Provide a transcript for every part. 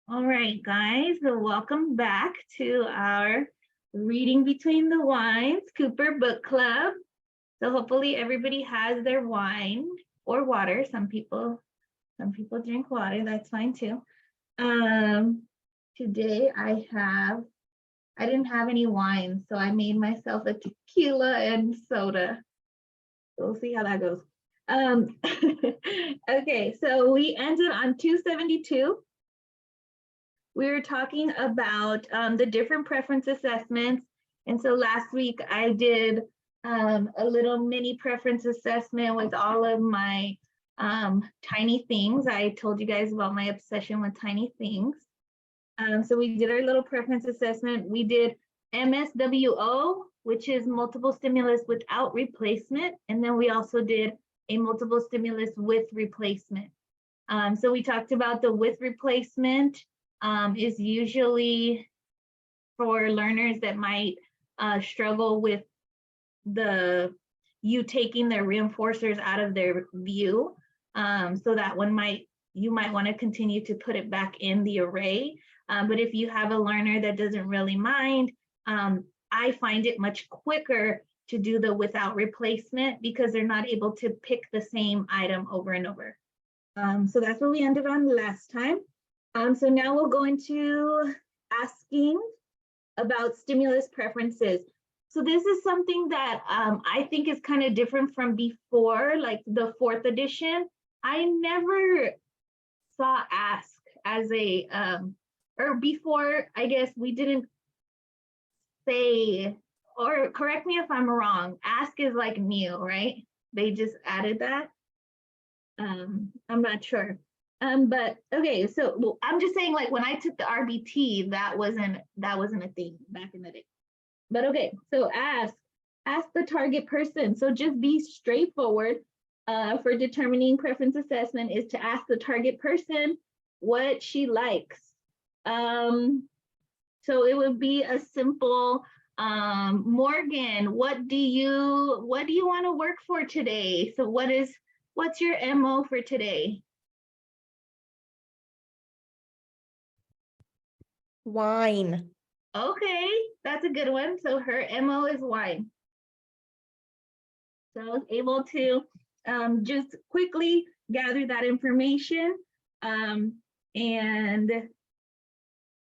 All right, guys, so welcome back to our Reading Between the Wines Cooper Book Club. So hopefully everybody has their wine or water. Some people drink water, that's fine too. Today I didn't have any wine, so I made myself a tequila and soda. We'll see how that goes. Okay, so we ended on 272. We were talking about the different preference assessments. And so last week I did a little mini preference assessment with all of my tiny things. I told you guys about my obsession with tiny things. So we did our little preference assessment. We did MSWO, which is multiple stimulus without replacement. And then we also did a multiple stimulus with replacement. So we talked about the with replacement is usually for learners that might struggle with you taking their reinforcers out of their view. So that one you might want to continue to put it back in the array. But if you have a learner that doesn't really mind, I find it much quicker to do the without replacement because they're not able to pick the same item over and over. So that's what we ended on last time. So now we'll go into asking about stimulus preferences. So this is something that I think is kind of different from before, like the 4th edition. I never saw ask as a, or before, I guess we didn't say, or correct me if I'm wrong, ask is like new, right? They just added that. I'm not sure. But okay, so well, I'm just saying, like when I took the RBT, that wasn't a thing back in the day. But okay, so ask the target person. So just be straightforward. For determining preference assessment is to ask the target person what she likes. So it would be a simple Morgan, what do you want to work for today? So what's your MO for today? Wine. Okay, that's a good one. So her MO is wine. So I was able to just quickly gather that information. And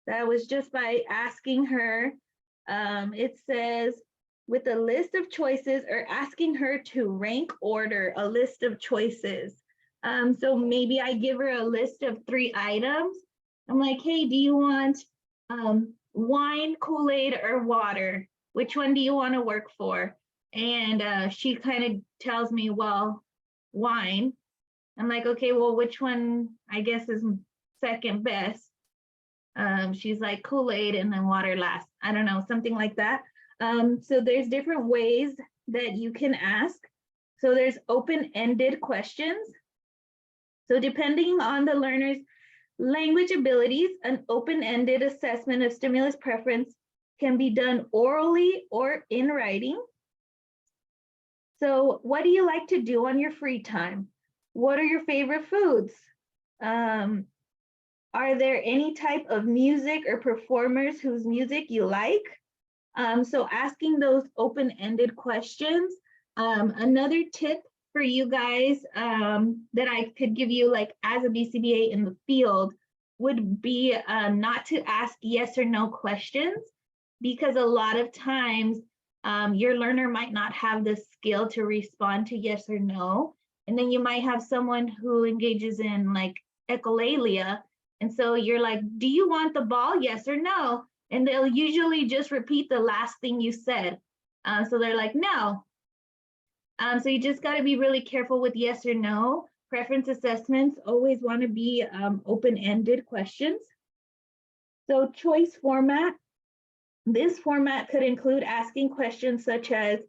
that was just by asking her. It says, with a list of choices, or asking her to rank order a list of choices. So maybe I give her a list of 3 items. I'm like, hey, do you want wine, Kool-Aid, or water? Which one do you want to work for? And she kind of tells me, well, wine. I'm like, okay, well, which one I guess is second best? She's like Kool-Aid and then water last. I don't know, something like that. So there's different ways that you can ask. So there's open-ended questions. So depending on the learner's language abilities, an open-ended assessment of stimulus preference can be done orally or in writing. So what do you like to do on your free time? What are your favorite foods? Are there any type of music or performers whose music you like? So asking those open-ended questions. Another tip for you guys that I could give you, like as a BCBA in the field, would be not to ask yes or no questions, because a lot of times your learner might not have the skill to respond to yes or no. And then you might have someone who engages in like echolalia. And so you're like, do you want the ball? Yes or no? And they'll usually just repeat the last thing you said. So they're like, no. So you just got to be really careful with yes or no. Preference assessments always want to be open-ended questions. So choice format. This format could include asking questions such as,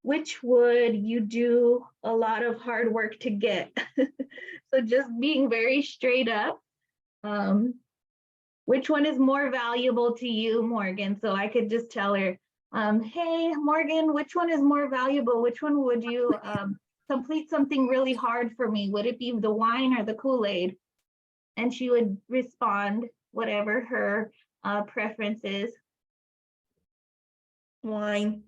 which would you do a lot of hard work to get? So just being very straight up. Which one is more valuable to you, Morgan? So I could just tell her, hey, Morgan, which one is more valuable? Which one would you complete something really hard for me? Would it be the wine or the Kool-Aid? And she would respond whatever her preference is. Wine.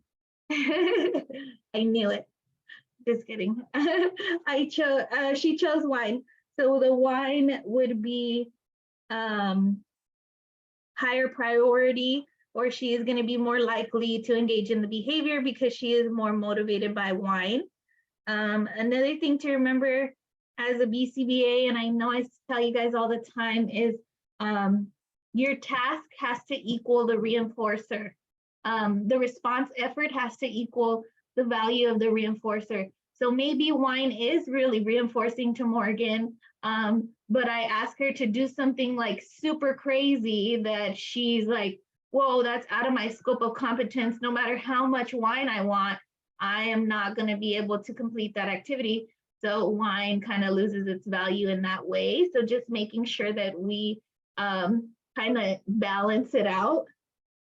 I knew it. Just kidding. She chose wine. So the wine would be higher priority, or she is going to be more likely to engage in the behavior because she is more motivated by wine. Another thing to remember as a BCBA, and I know I tell you guys all the time, is your task has to equal the reinforcer. The response effort has to equal the value of the reinforcer. So maybe wine is really reinforcing to Morgan, but I ask her to do something like super crazy that she's like, whoa, that's out of my scope of competence. No matter how much wine I want, I am not going to be able to complete that activity. So wine kind of loses its value in that way. So just making sure that we kind of balance it out.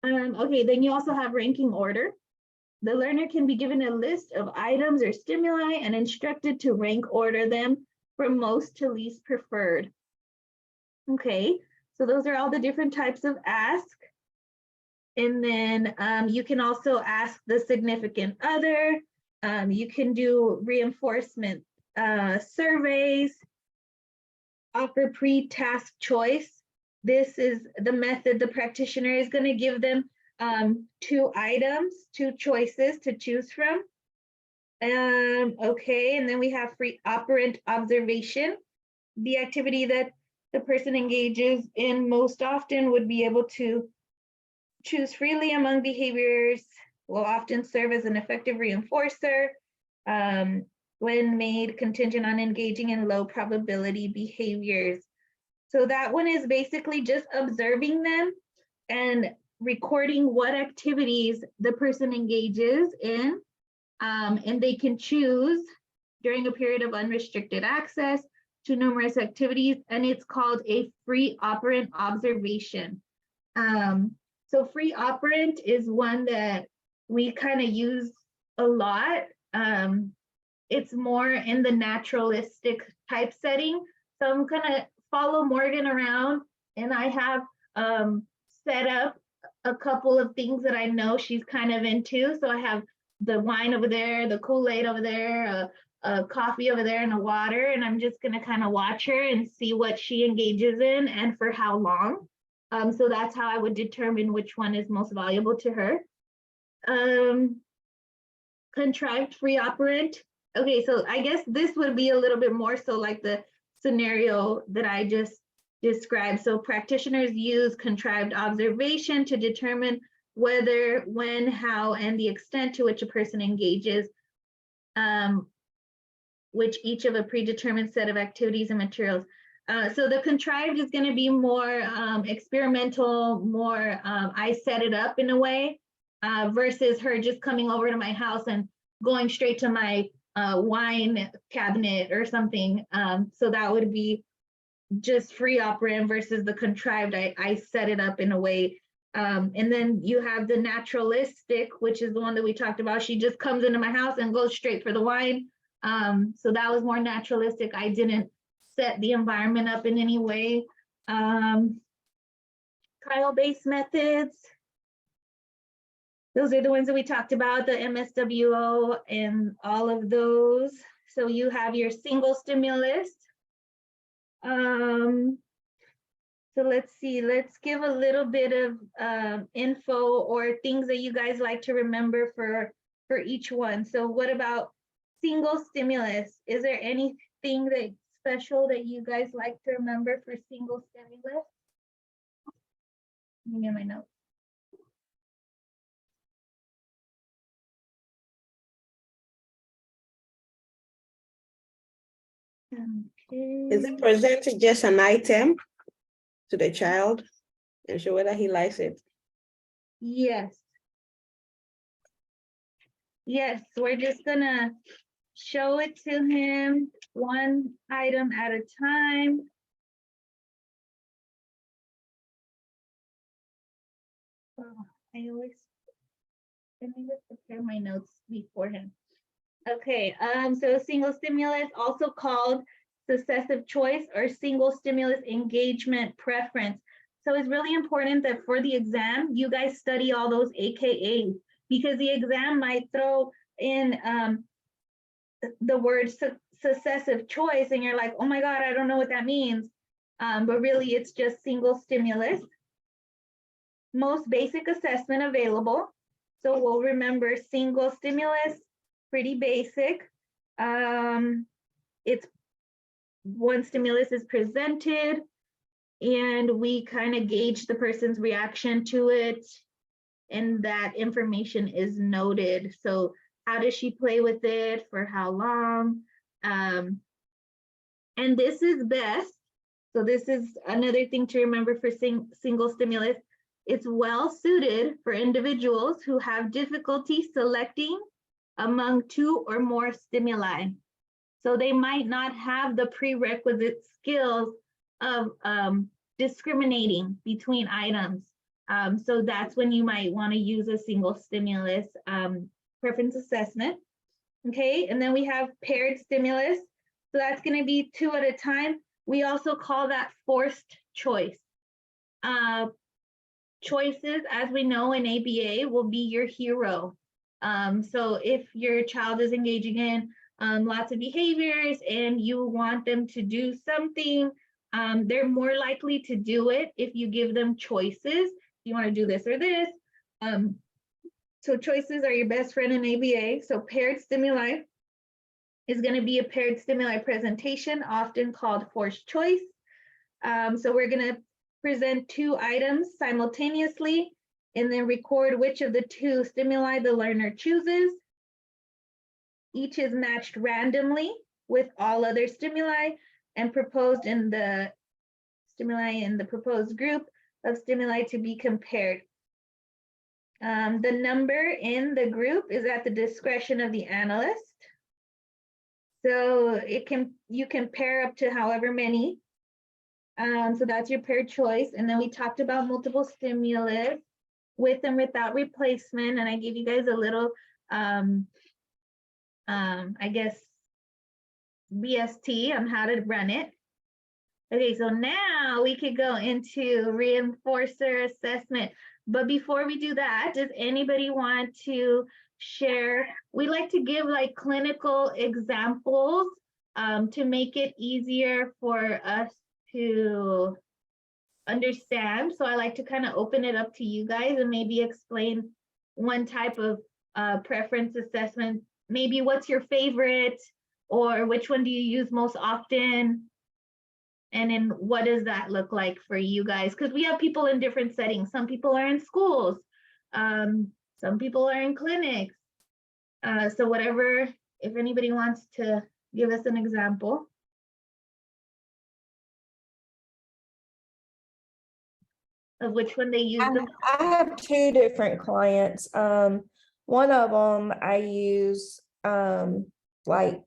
Okay, then you also have ranking order. The learner can be given a list of items or stimuli and instructed to rank order them from most to least preferred. Okay, so those are all the different types of ask. And then you can also ask the significant other. You can do reinforcement surveys, offer pre-task choice. This is the method the practitioner is going to give them 2 items, 2 choices to choose from. Okay, and then we have free operant observation. The activity that the person engages in most often would be able to choose freely among behaviors, will often serve as an effective reinforcer when made contingent on engaging in low probability behaviors. So that one is basically just observing them and recording what activities the person engages in, and they can choose during a period of unrestricted access to numerous activities, and it's called a free operant observation. So free operant is one that we kind of use a lot. It's more in the naturalistic type setting. So I'm gonna follow Morgan around, and I have set up a couple of things that I know she's kind of into. So I have the wine over there, the Kool-Aid over there, a coffee over there, and a water. And I'm just gonna kind of watch her and see what she engages in and for how long. So that's how I would determine which one is most valuable to her. Contrived free operant. Okay, so I guess this would be a little bit more so like the scenario that I just described. So practitioners use contrived observation to determine whether, when, how, and the extent to which a person engages, which each of a predetermined set of activities and materials. So the contrived is going to be more experimental, more I set it up in a way, versus her just coming over to my house and going straight to my wine cabinet or something. So that would be just free operant versus the contrived. I set it up in a way. And then you have the naturalistic, which is the one that we talked about. She just comes into my house and goes straight for the wine. So that was more naturalistic. I didn't set the environment up in any way. Trial-based methods. Those are the ones that we talked about, the MSWO and all of those. So you have your single stimulus. So let's see, let's give a little bit of info or things that you guys like to remember for each one. So what about single stimulus? Is there anything that's special that you guys like to remember for single stimulus? Let me get my notes. Okay. Is it presented just an item to the child and show whether he likes it? Yes. Yes, we're just gonna show it to him one item at a time. Oh, I always, let me just prepare my notes beforehand. Okay, so single stimulus, also called successive choice or single stimulus engagement preference. So it's really important that for the exam, you guys study all those AKAs, because the exam might throw in the word successive choice, and you're like, oh my God, I don't know what that means. But really, it's just single stimulus. Most basic assessment available. So we'll remember single stimulus, pretty basic. It's one stimulus is presented, and we kind of gauge the person's reaction to it, and that information is noted. So how does she play with it, for how long? And this is best. So this is another thing to remember for single stimulus. It's well suited for individuals who have difficulty selecting among two or more stimuli. So they might not have the prerequisite skills of discriminating between items. So that's when you might want to use a single stimulus preference assessment. Okay, and then we have paired stimulus. So that's going to be 2 at a time. We also call that forced choice. Choices, as we know in ABA, will be your hero. So if your child is engaging in lots of behaviors and you want them to do something, they're more likely to do it if you give them choices. You want to do this or this. So choices are your best friend in ABA. So paired stimuli is going to be a paired stimuli presentation, often called forced choice. So we're going to present 2 items simultaneously and then record which of the 2 stimuli the learner chooses. Each is matched randomly with all other stimuli and proposed in the stimuli in the proposed group of stimuli to be compared. The number in the group is at the discretion of the analyst. So you can pair up to however many. So that's your paired choice. And then we talked about multiple stimulus with and without replacement. And I gave you guys a little, I guess, BST on how to run it. Okay, so now we could go into reinforcer assessment. But before we do that, does anybody want to share? We like to give like clinical examples to make it easier for us to understand. So I like to kind of open it up to you guys and maybe explain one type of preference assessment. Maybe what's your favorite, or which one do you use most often? And then what does that look like for you guys? Because we have people in different settings. Some people are in schools. Some people are in clinics. So whatever, if anybody wants to give us an example. Of which one they use. I have 2 different clients. One of them I use like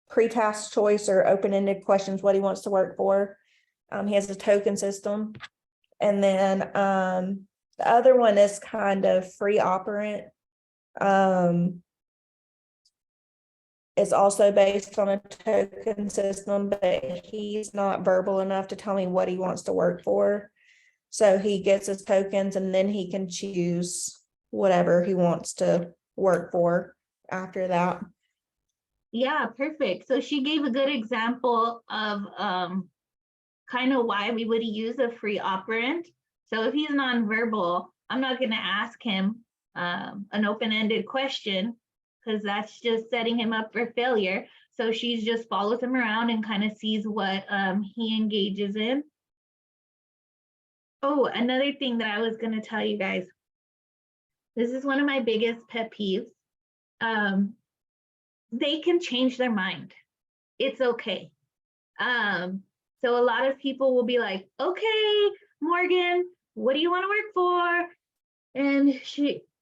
pre-task choice or open-ended questions, what he wants to work for. He has a token system. And then the other one is kind of free operant. It's also based on a token system, but he's not verbal enough to tell me what he wants to work for. So he gets his tokens and then he can choose whatever he wants to work for after that. Yeah, perfect. So she gave a good example of kind of why we would use a free operant. So if he's nonverbal, I'm not going to ask him an open-ended question, because that's just setting him up for failure. So she just follows him around and kind of sees what he engages in. Oh, another thing that I was going to tell you guys. This is one of my biggest pet peeves. They can change their mind. It's okay. So a lot of people will be like, okay, Morgan, what do you want to work for? And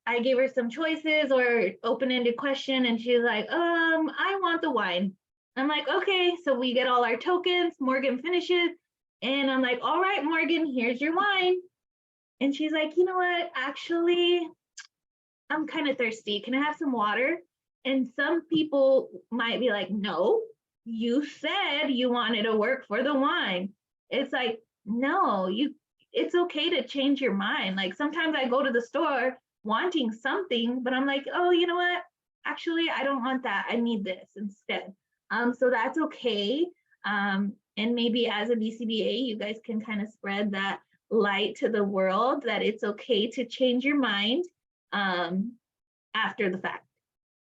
I gave her some choices or open-ended question, and she's like, I want the wine. I'm like, okay, so we get all our tokens, Morgan finishes, and I'm like, all right, Morgan, here's your wine. And she's like, you know what, actually, I'm kind of thirsty. Can I have some water? And some people might be like, no, you said you wanted to work for the wine. It's like, no, it's okay to change your mind. Like sometimes I go to the store wanting something, but I'm like, oh, you know what? Actually, I don't want that. I need this instead. So that's okay. And maybe as a BCBA, you guys can kind of spread that light to the world that it's okay to change your mind after the fact.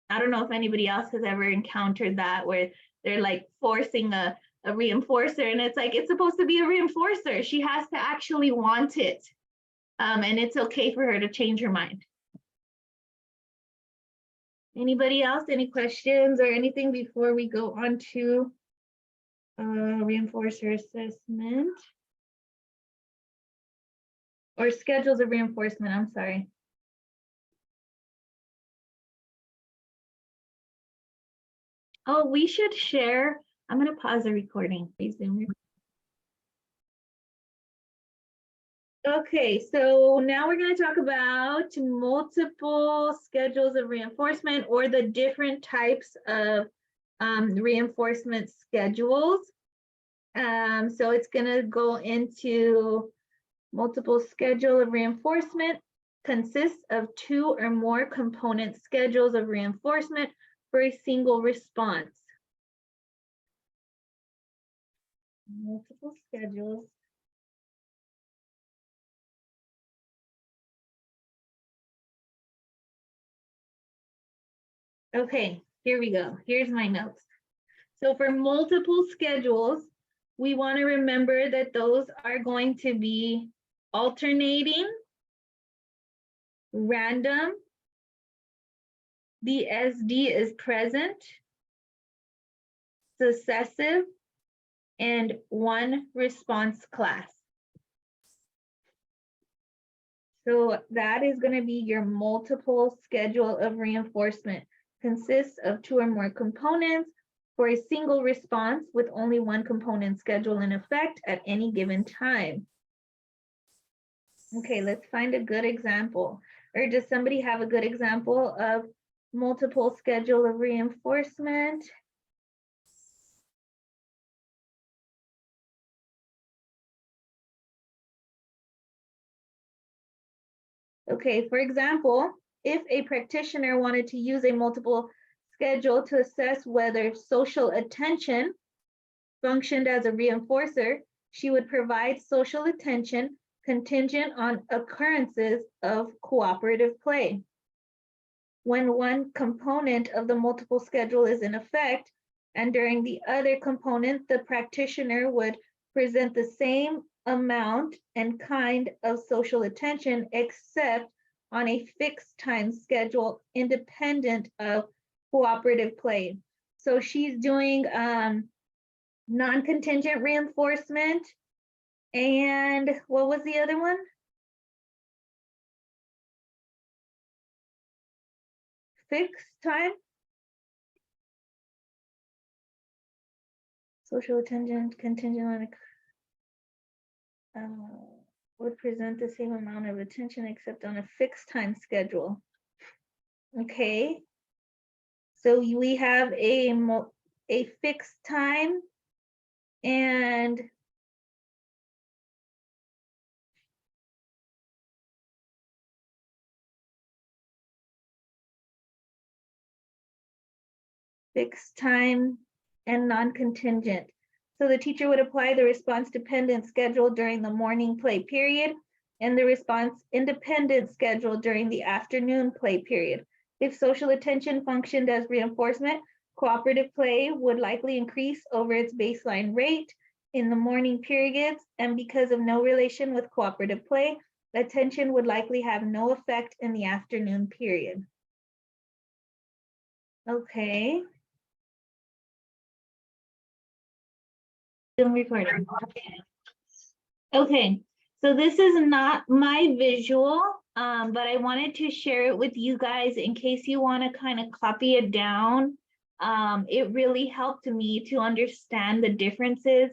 I don't know if anybody else has ever encountered that where they're like forcing a reinforcer and it's like, it's supposed to be a reinforcer. She has to actually want it. And it's okay for her to change her mind. Anybody else, any questions or anything before we go on to reinforcer assessment? Or schedules of reinforcement, I'm sorry. Oh, we should share. I'm going to pause the recording, please. Okay, so now we're going to talk about multiple schedules of reinforcement or the different types of reinforcement schedules. So it's going to go into multiple schedule of reinforcement consists of 2 or more component schedules of reinforcement for a single response. Multiple schedules. Okay, here we go. Here's my notes. So for multiple schedules, we want to remember that those are going to be alternating, random, the SD is present, successive, and 1 response class. So that is going to be your multiple schedule of reinforcement. Consists of 2 or more components for a single response with only 1 component schedule in effect at any given time. Okay, let's find a good example. Or does somebody have a good example of multiple schedule of reinforcement? Okay, for example, if a practitioner wanted to use a multiple schedule to assess whether social attention functioned as a reinforcer, she would provide social attention contingent on occurrences of cooperative play. When one component of the multiple schedule is in effect, and during the other component, the practitioner would present the same amount and kind of social attention, except on a fixed time schedule independent of cooperative play. So she's doing non-contingent reinforcement. And what was the other one? Fixed time? Social attention contingent on would present the same amount of attention except on a fixed time schedule. Okay. So we have a fixed time and fixed time and non-contingent. So the teacher would apply the response dependent schedule during the morning play period and the response independent schedule during the afternoon play period. If social attention functioned as reinforcement, cooperative play would likely increase over its baseline rate in the morning periods, and because of no relation with cooperative play, attention would likely have no effect in the afternoon period. Okay. Recording. Okay, so this is not my visual, but I wanted to share it with you guys in case you want to kind of copy it down. It really helped me to understand the differences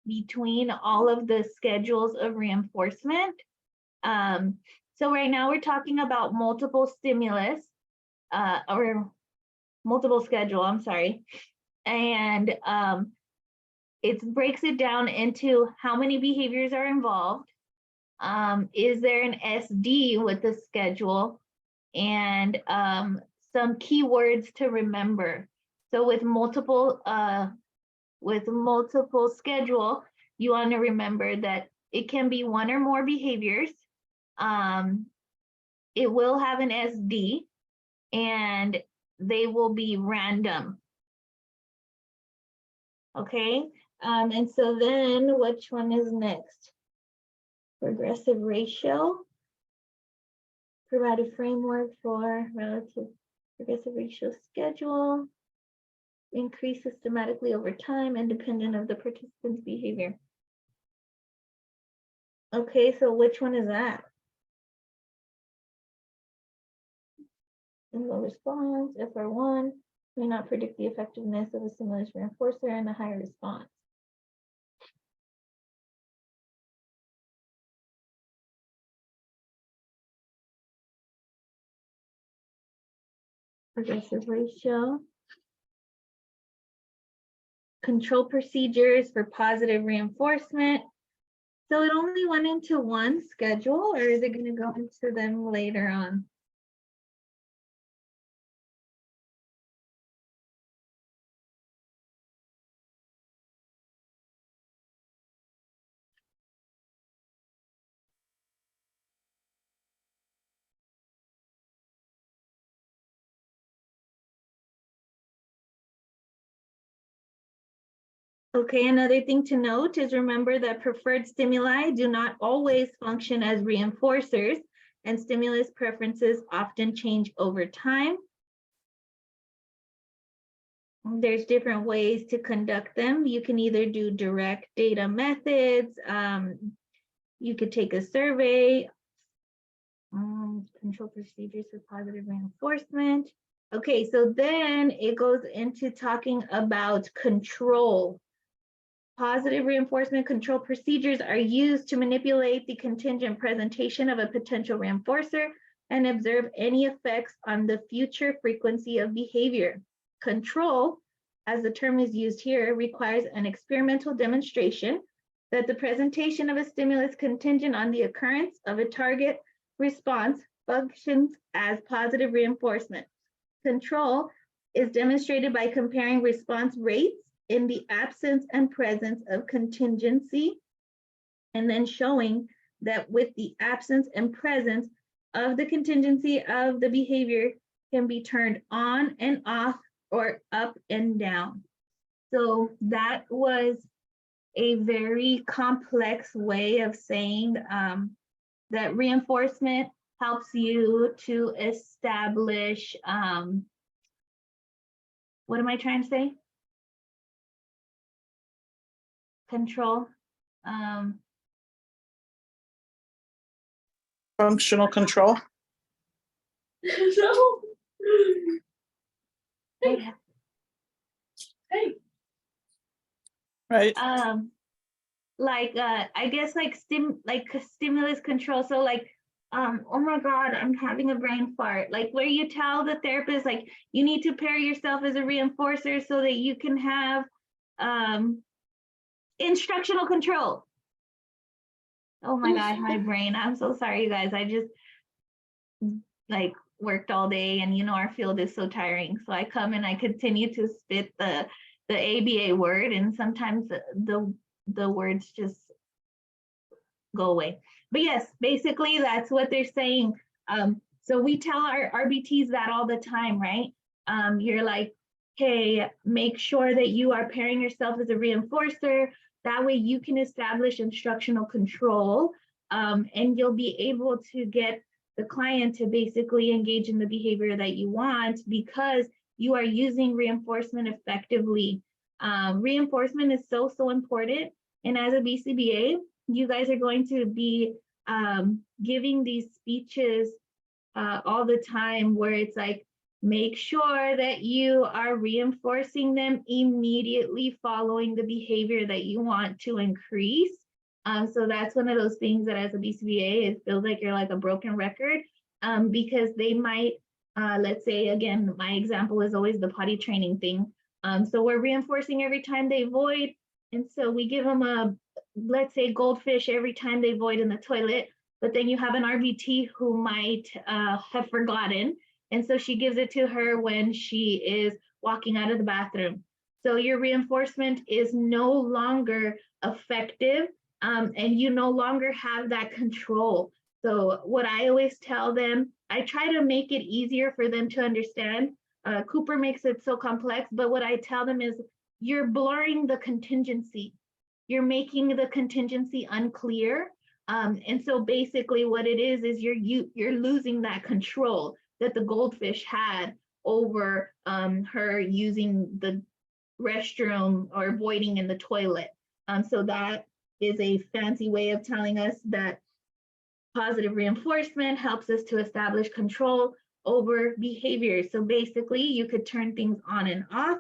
between all of the schedules of reinforcement. So right now we're talking about multiple stimulus or multiple schedule, I'm sorry. And it breaks it down into how many behaviors are involved, Is there an SD with the schedule? And some keywords to remember. So with multiple schedule, you want to remember that it can be one or more behaviors. It will have an SD, and they will be random. Okay, and so then which one is next? Progressive ratio. Provide a framework for relative progressive ratio schedule. Increase systematically over time, independent of the participant's behavior. Okay, so which one is that? In low response, FR1 may not predict the effectiveness of a stimulus reinforcer and a higher response. Progressive ratio. Control procedures for positive reinforcement. So it only went into one schedule, or is it going to go into them later on? Okay, another thing to note is remember that preferred stimuli do not always function as reinforcers, and stimulus preferences often change over time. There's different ways to conduct them. You can either do direct data methods. You could take a survey. Control procedures for positive reinforcement. Okay, so then it goes into talking about control. Positive reinforcement control procedures are used to manipulate the contingent presentation of a potential reinforcer and observe any effects on the future frequency of behavior. Control, as the term is used here, requires an experimental demonstration that the presentation of a stimulus contingent on the occurrence of a target response functions as positive reinforcement. Control is demonstrated by comparing response rates in the absence and presence of contingency, and then showing that with the absence and presence of the contingency of the behavior can be turned on and off or up and down. So that was a very complex way of saying that reinforcement helps you to establish, what am I trying to say? Control. Functional control. No. Hey. Right. Like I guess like stimulus control. So like oh my God, I'm having a brain fart. Like where you tell the therapist like you need to pair yourself as a reinforcer so that you can have instructional control. Oh my God, my brain. I'm so sorry, you guys. I just like worked all day, and you know our field is so tiring. So I come and I continue to spit the ABA word, and sometimes the words just go away. But yes, basically that's what they're saying. So we tell our RBTs that all the time, right? You're like, hey, make sure that you are pairing yourself as a reinforcer. That way you can establish instructional control, and you'll be able to get the client to basically engage in the behavior that you want because you are using reinforcement effectively. Reinforcement is so important. And as a BCBA, you guys are going to be giving these speeches all the time where it's like, make sure that you are reinforcing them immediately following the behavior that you want to increase. So that's one of those things that as a BCBA, it feels like you're like a broken record because they might, let's say, again, my example is always the potty training thing. So we're reinforcing every time they void. And so we give them let's say goldfish every time they void in the toilet, but then you have an RBT who might have forgotten. And so she gives it to her when she is walking out of the bathroom. So your reinforcement is no longer effective, and you no longer have that control. So what I always tell them, I try to make it easier for them to understand. Cooper makes it so complex, but what I tell them is you're blurring the contingency. You're making the contingency unclear. And so basically what it is you're losing that control that the goldfish had over her using the restroom or voiding in the toilet. So that is a fancy way of telling us that positive reinforcement helps us to establish control over behavior. So basically you could turn things on and off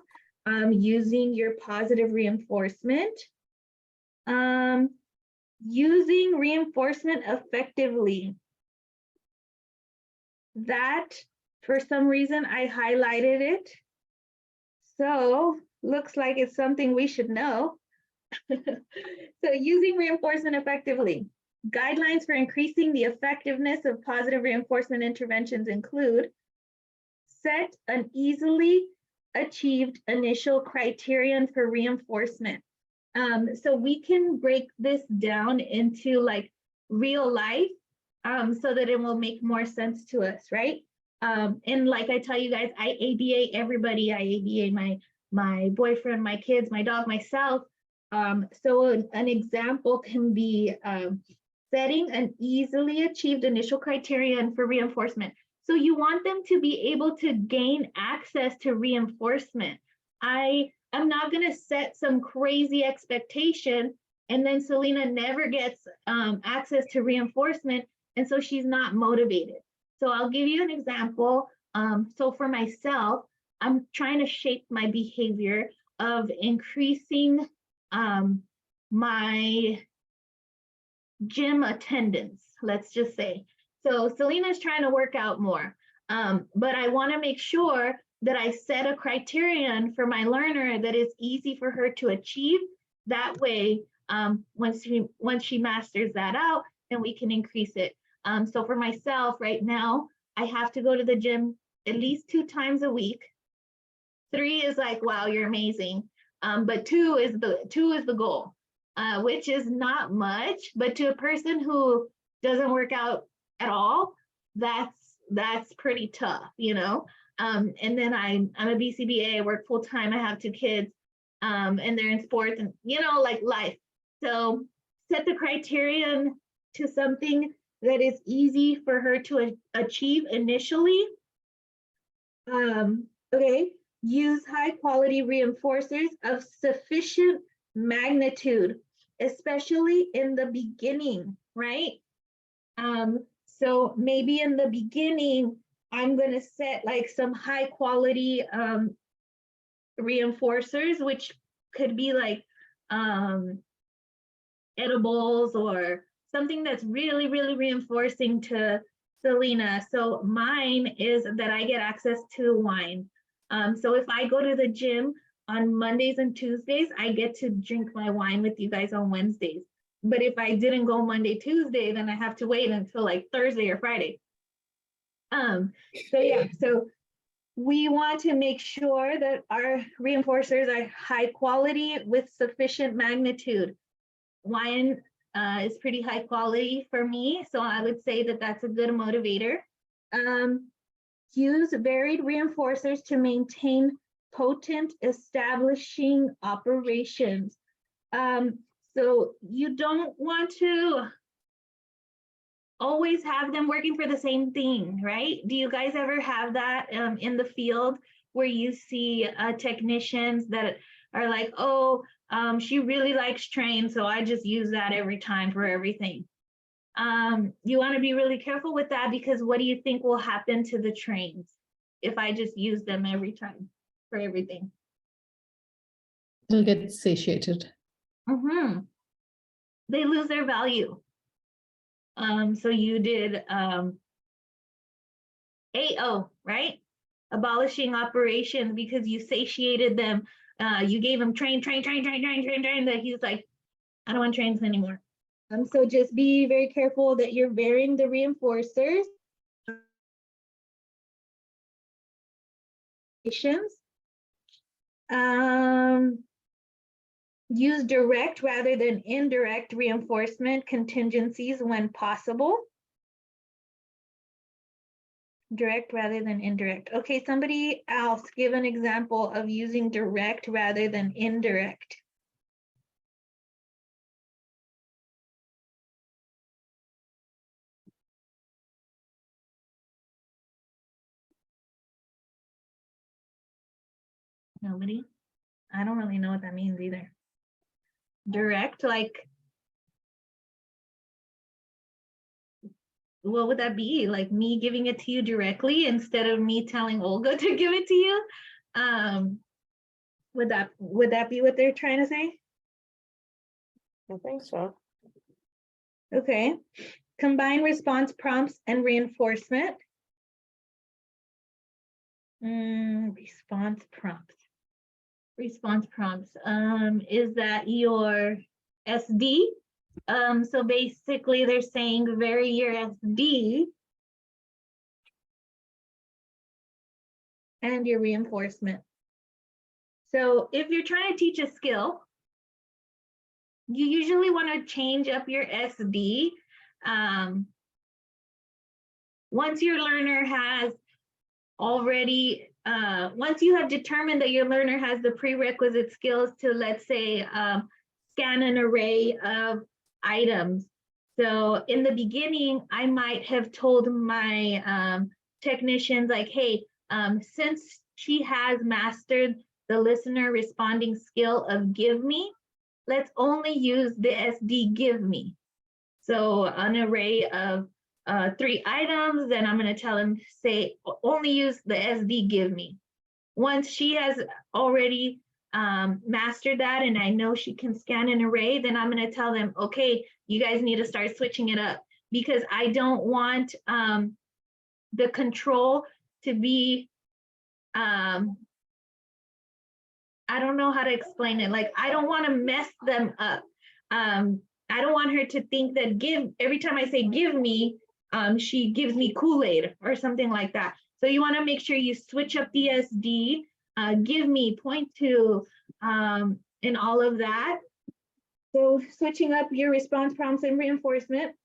using your positive reinforcement. Using reinforcement effectively. That, for some reason, I highlighted it. So looks like it's something we should know. So using reinforcement effectively. Guidelines for increasing the effectiveness of positive reinforcement interventions include set an easily achieved initial criterion for reinforcement. So we can break this down into like real life so that it will make more sense to us, right? And like I tell you guys, I ABA everybody. I ABA my boyfriend, my kids, my dog, myself. So an example can be setting an easily achieved initial criterion for reinforcement. So you want them to be able to gain access to reinforcement. I'm not going to set some crazy expectation and then Selena never gets access to reinforcement, and so she's not motivated. So I'll give you an example. So for myself, I'm trying to shape my behavior of increasing my gym attendance, let's just say. So Selena's trying to work out more, but I want to make sure that I set a criterion for my learner that is easy for her to achieve. That way, once she masters that out, then we can increase it. So for myself right now, I have to go to the gym at least 2 times a week. 3 is like, wow, you're amazing. But 2 is the goal, which is not much, but to a person who doesn't work out at all, that's pretty tough, you know? And then I'm a BCBA, I work full time, I have 2 kids, and they're in sports and, you know, like life. So set the criterion to something that is easy for her to achieve initially. Okay, use high quality reinforcers of sufficient magnitude, especially in the beginning, right? So maybe in the beginning, I'm going to set like some high quality reinforcers, which could be like edibles or something that's really, really reinforcing to Selena. So mine is that I get access to wine. So if I go to the gym on Mondays and Tuesdays, I get to drink my wine with you guys on Wednesdays. But if I didn't go Monday, Tuesday, then I have to wait until like Thursday or Friday. So yeah, so we want to make sure that our reinforcers are high quality with sufficient magnitude. Wine is pretty high quality for me, so I would say that that's a good motivator. Use varied reinforcers to maintain potent establishing operations. So you don't want to always have them working for the same thing, right? Do you guys ever have that in the field where you see technicians that are like, oh, she really likes train, so I just use that every time for everything. You want to be really careful with that, because what do you think will happen to the trains if I just use them every time for everything? They'll get satiated. They lose their value. So you did AO, right? Abolishing operations, because you satiated them. You gave him train, that he's like, I don't want trains anymore. So just be very careful that you're varying the reinforcers. Use direct rather than indirect reinforcement contingencies when possible. Direct rather than indirect. Okay, somebody else give an example of using direct rather than indirect. Nobody? I don't really know what that means either. Direct, like, what would that be? Like me giving it to you directly instead of me telling Olga to give it to you? Would that be what they're trying to say? I think so. Okay. Combine response prompts and reinforcement. Response prompts. Response prompts. Is that your SD? So basically they're saying vary your SD and your reinforcement. So if you're trying to teach a skill, you usually want to change up your SD. Once your learner has already, once you have determined that your learner has the prerequisite skills to, let's say, scan an array of items. So in the beginning, I might have told my technicians like, hey, since she has mastered the listener responding skill of give me, let's only use the SD give me. So an array of 3 items, then I'm going to tell them, say, only use the SD give me. Once she has already mastered that and I know she can scan an array, then I'm going to tell them, okay, you guys need to start switching it up, because I don't want the control to be, I don't know how to explain it. Like, I don't want to mess them up. I don't want her to think that every time I say give me, she gives me Kool-Aid or something like that. So you want to make sure you switch up the SD, give me, point to, and all of that. So switching up your response prompts and reinforcement.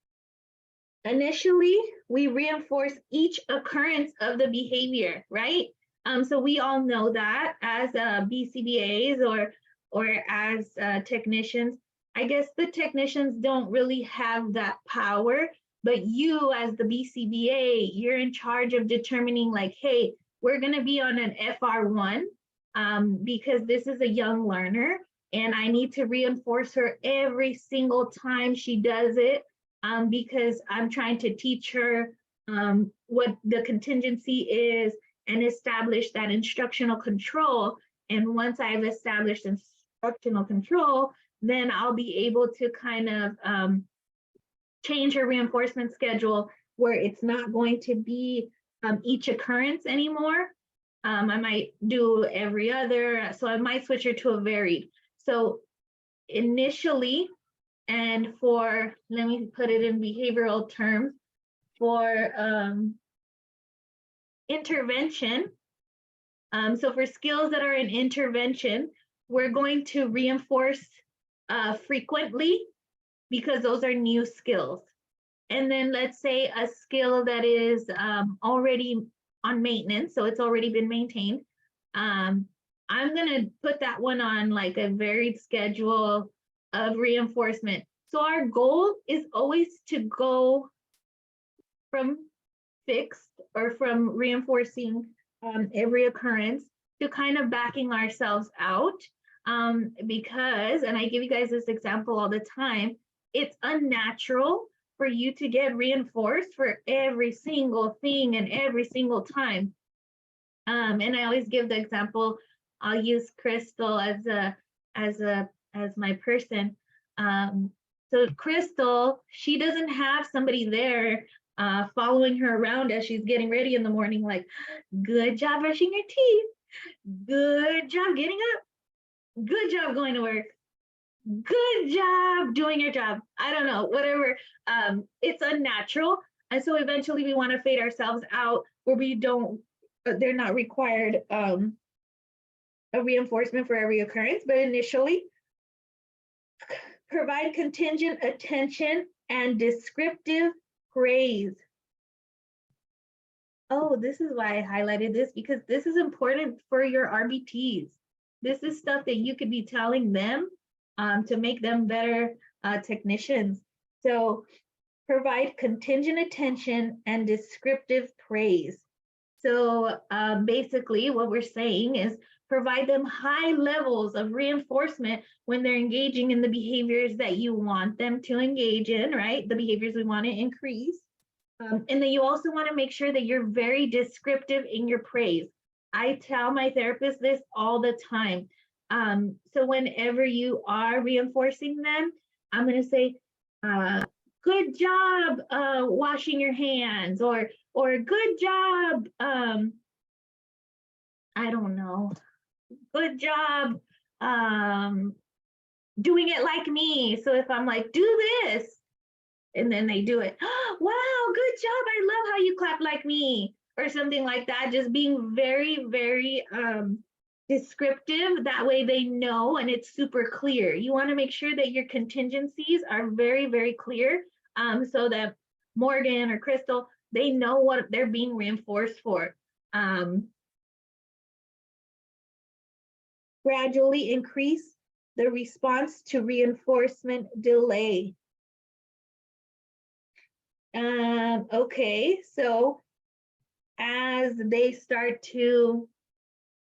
Initially, we reinforce each occurrence of the behavior, right? So we all know that as BCBAs or as technicians. I guess the technicians don't really have that power, but you as the BCBA, you're in charge of determining like, hey, we're gonna be on an FR1 because this is a young learner and I need to reinforce her every single time she does it because I'm trying to teach her what the contingency is and establish that instructional control. And once I've established instructional control, then I'll be able to kind of change her reinforcement schedule where it's not going to be each occurrence anymore. I might do every other, so I might switch her to a varied. So initially, and for, let me put it in behavioral terms, for intervention, so for skills that are in intervention, we're going to reinforce frequently because those are new skills. And then let's say a skill that is already on maintenance, so it's already been maintained. I'm gonna put that one on like a varied schedule of reinforcement. So our goal is always to go from fixed or from reinforcing every occurrence to kind of backing ourselves out because, and I give you guys this example all the time, it's unnatural for you to get reinforced for every single thing and every single time. And I always give the example, I'll use Crystal as my person. So Crystal, she doesn't have somebody there following her around as she's getting ready in the morning, like, good job brushing your teeth, good job getting up, good job going to work, good job doing your job. I don't know, whatever. It's unnatural. And so eventually we want to fade ourselves out where we don't, they're not required a reinforcement for every occurrence, but initially provide contingent attention and descriptive praise. Oh, this is why I highlighted this, because this is important for your RBTs. This is stuff that you could be telling them to make them better technicians. So provide contingent attention and descriptive praise. So basically what we're saying is provide them high levels of reinforcement when they're engaging in the behaviors that you want them to engage in, right? The behaviors we want to increase. And then you also want to make sure that you're very descriptive in your praise. I tell my therapist this all the time. So whenever you are reinforcing them, I'm going to say, good job washing your hands, or good job, I don't know, good job doing it like me. So if I'm like, do this, and then they do it, oh, wow, good job, I love how you clap like me, or something like that. Just being very, very descriptive. That way they know and it's super clear. You want to make sure that your contingencies are very, very clear, so that Morgan or Crystal, they know what they're being reinforced for. Gradually increase the response to reinforcement delay. Okay, so as they start to,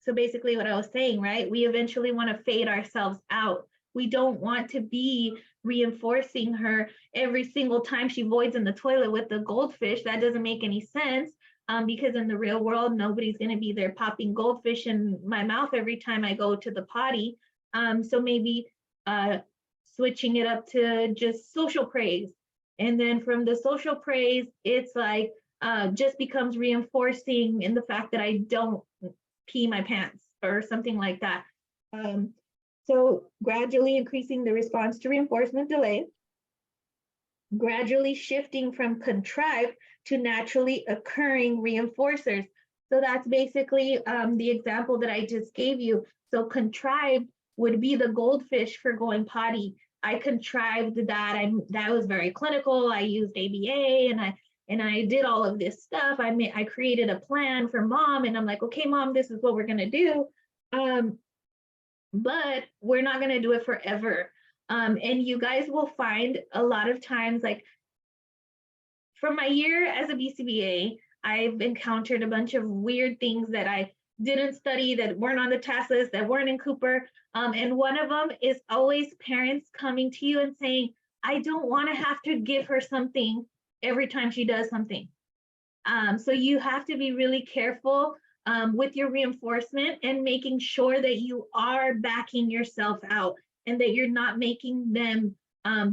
so basically what I was saying, right? We eventually want to fade ourselves out. We don't want to be reinforcing her every single time she voids in the toilet with the goldfish. That doesn't make any sense, because in the real world, nobody's going to be there popping goldfish in my mouth every time I go to the potty. So maybe switching it up to just social praise. And then from the social praise, it's like just becomes reinforcing in the fact that I don't pee my pants or something like that. So gradually increasing the response to reinforcement delay, gradually shifting from contrived to naturally occurring reinforcers. So that's basically the example that I just gave you. So contrived would be the goldfish for going potty. I contrived that. That was very clinical. I used ABA and I did all of this stuff. I created a plan for mom, and I'm like, okay, mom, this is what we're gonna do. But we're not gonna do it forever. And you guys will find a lot of times, like from my year as a BCBA, I've encountered a bunch of weird things that I didn't study, that weren't on the task list, that weren't in Cooper. And one of them is always parents coming to you and saying, I don't want to have to give her something every time she does something. So you have to be really careful with your reinforcement and making sure that you are backing yourself out and that you're not making them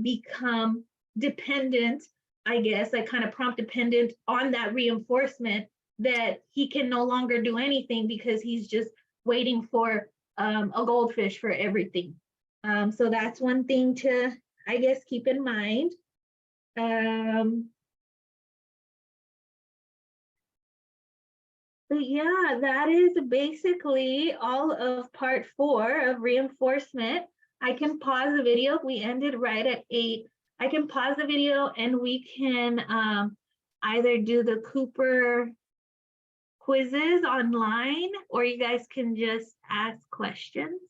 become dependent, I guess, like kind of prompt dependent on that reinforcement, that he can no longer do anything because he's just waiting for a goldfish for everything. So that's one thing to, I guess, keep in mind. But yeah, that is basically all of part 4 of reinforcement. I can pause the video. We ended right at 8. I can pause the video and we can either do the Cooper quizzes online, or you guys can just ask questions.